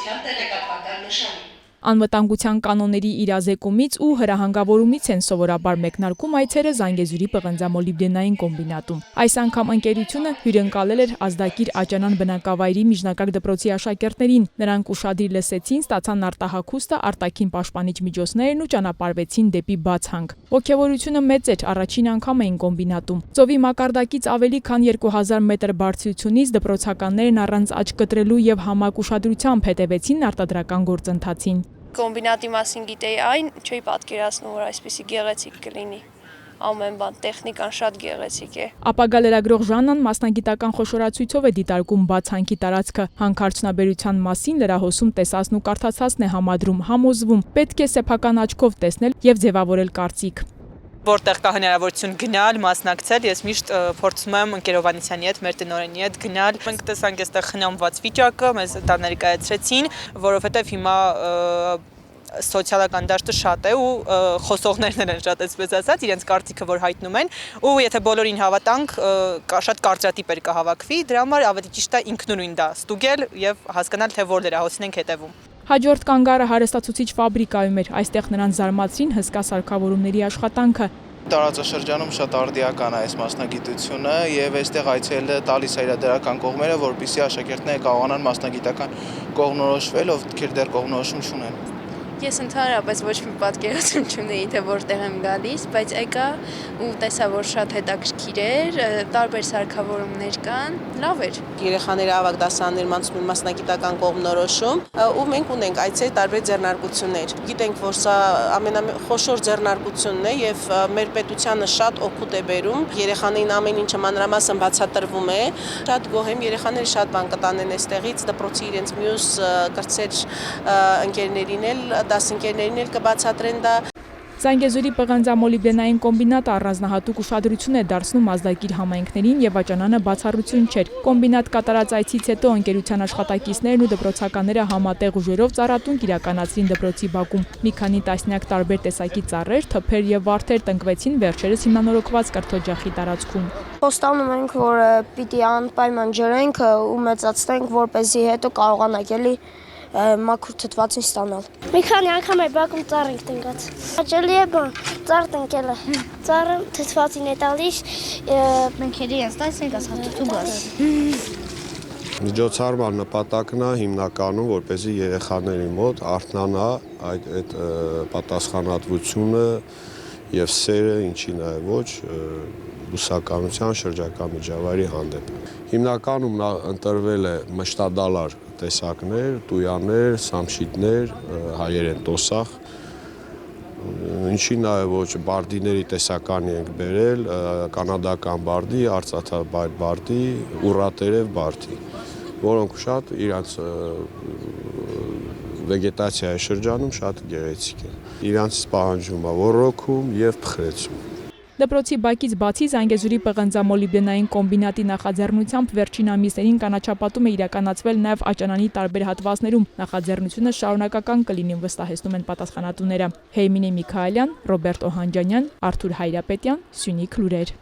կառավարության տեղեկատվական նշանի։ Անվտանգության կանոնների իրազեկումից ու հրահանգավորումից են սովորաբար մեկնարկում այցերը Զանգեզուրի պղնձամոլիբդենային կոմբինատում։ Այս անգամ ընկերությունը հյուրընկալել էր Ազդակիր Աճանան բնակավայրի միջնակարգ դպրոցի աշակերտներին։ Նրանք ուշադիր լսեցին, ստացան արտահագուստը, արտաքին պաշտպանիչ միջոցներն ու ճանապարհվեցին դեպի բացհանք։ Ոգևորությունը մեծ էր, առաջին անգամ էին կոմբինատում։ Ծովի մակարդակից ավելի քան 2000 մետր բարձրությունից դպրոցականներն առանց աչք կտրելու եւ համակ ուշադրությամբ հետևեցին արտադրական գործընթացին։ Կոմբինատի մասին գիտեի այն, չէի պատկերացնում, որ այսպիսի գեղեցիկ կլինի։ Ամեն բան, տեխնիկան շատ գեղեցիկ է։ Ապագա լրագրող Ժաննան մասնագիտական խոշորացույցով է դիտարկում բացհանքի տարածքը, հանքարդյունաբերության մասին լրահոսում տեսածն ու կարդացածն է համադրում, համոզվում, պետք է սեփական աչքով տեսնել եւ ձևավորել կարծիք։ Որտեղ կա հնարավորություն գնալ, մասնակցել, ես միշտ փորձում եմ ընկերով Անիսյանի հետ, մեր տնօրենի հետ գնալ։ Մենք տեսանք այստեղ խնամված վիճակը, մեզ դա ներկայացրեցին, որովհետև հիմա սոցիալական դաշտը շատ է ու խոսողներն են շատ այսպես ասած, իրենց կարծիքը որ հայտնում են, ու եթե բոլորին հավատանք, շատ կարծրատիպեր կհավաքվի, դրա համար ավելի ճիշտ է ինքնուրույն դա ստուգել եւ հասկանալ, թե որ լրահոսին ենք հետևում։ Հաջորդ կանգառը հարստացուցիչ ֆաբրիկայում էր, այստեղ նրանց զարմացրին հսկա սարքավորումների աշխատանքը։ Տարածաշրջանում շատ արդիական է այս մասնագիտությունը եւ այստեղ այցելը տալիս է իր դրական կողմերը, որպեսզի աշակերտները կարողանան մասնագիտական կողմնորոշվել, ովքեր դեռ կողմնորոշում չունեն։ Ես ընդհանրապես ոչ մի պատկերացում չունեի, թե որտեղ եմ գալիս, բայց եկա ու տեսա, որ շատ հետաքրքիր էր, տարբեր սարքավորումներ կան, լավ էր։ Երեխաները ավագ դասարաններում անցնում են մասնագիտական կողմնորոշում, ու մենք ունենք այցեր տարբեր ձեռնարկություններ։ Գիտենք, որ սա ամենախոշոր ձեռնարկությունն է եւ մեր պետությանը շատ օգուտ է բերում։ Երեխաներին ամեն ինչը մանրամասն բացատրվում է։ Շատ գոհ եմ, երեխաները շատ բան կտանեն այստեղից, դպրոցի իրենց մյուս կրտսեր ընկերներին էլ դասընկերներին էլ կբացատրեն դա։ Զանգեզուրի պղնձամոլիբդենային կոմբինատը առանձնահատուկ ուշադրություն է դարձնում Ազդակիր համայնքներին եւ Աճանանը բացառություն չէր։ Կոմբինատ կատարած այցից հետո ընկերության աշխատակիցներն ու դպրոցականները համատեղ ուժերով ծառատունք իրականացրին դպրոցի բակում։ Մի քանի տասնյակ տարբեր տեսակի ծառեր, թփեր եւ վարդեր տնկվեցին վերջերս հիմնանորոգված կրթօջախի տարածքում։ Խոստանում ենք, որ պիտի անպայման ջրենք ու մեծացնենք, որպեսզի հետո կարողանանք էլի մաքուր թթվածին ստանալ։ Մի քանի անգամ է բակում ծառ ենք տնկած։ Հաճելի է բան, ծառ տնկելը։ Ծառը թթվածին է տալիս, մենք էլի ենք տալիս ենք ասած ու գազ։ Միջոցառման նպատակն է հիմնականում, որպեսզի երեխաների մոտ արթնանա այդ պատասխանատվությունը եւ սերը, ինչի նաեւ ոչ բուսականության շրջակա միջավայրի հանդեպ։ Հիմնականում նա ընտրվել է մշտադալար տեսակներ, տույաներ, սամշիտներ, հայերեն տոսախ, ինչի նաև ոչ բարդիների տեսականի ենք բերել, կանադական բարդի, արծաթաբայր բարդի, ուռատերև բարդի, որոնք շատ իրանց վեգետացիայի շրջանում շատ գեղեցիկ են։ Իրանց պահանջում է ոռոգում եւ փխրեցում։ Դպրոցի բակից բացի Զանգեզուրի պղնձամոլիբդենային կոմբինատի նախաձեռնությամբ վերջին ամիսներին կանաչապատում է իրականացվել նաև Աճանանի տարբեր հատվածներում։ Նախաձեռնությունը շարունակական կլինի, վստահեցնում են պատասխանատուները։ Հեյմինե Միքայելյան, Ռոբերտ Օհանջանյան, Արթուր Հայրապետյան, Սյունիք լուրեր։